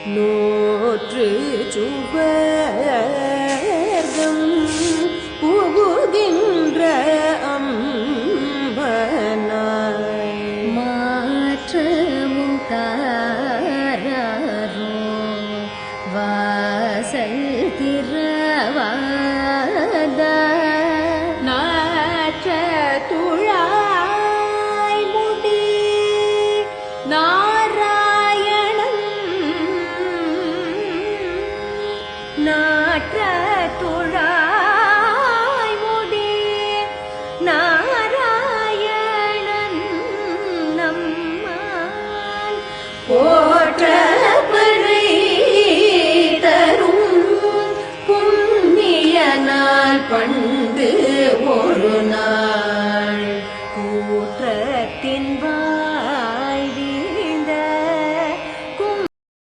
நோற்று சுவர்க்கம் புகுகின்ற அம்பனாய் மாற்றமும் தாரோ வாசல் திறவாத நாற்ற துழாய் முடி நாராயணன்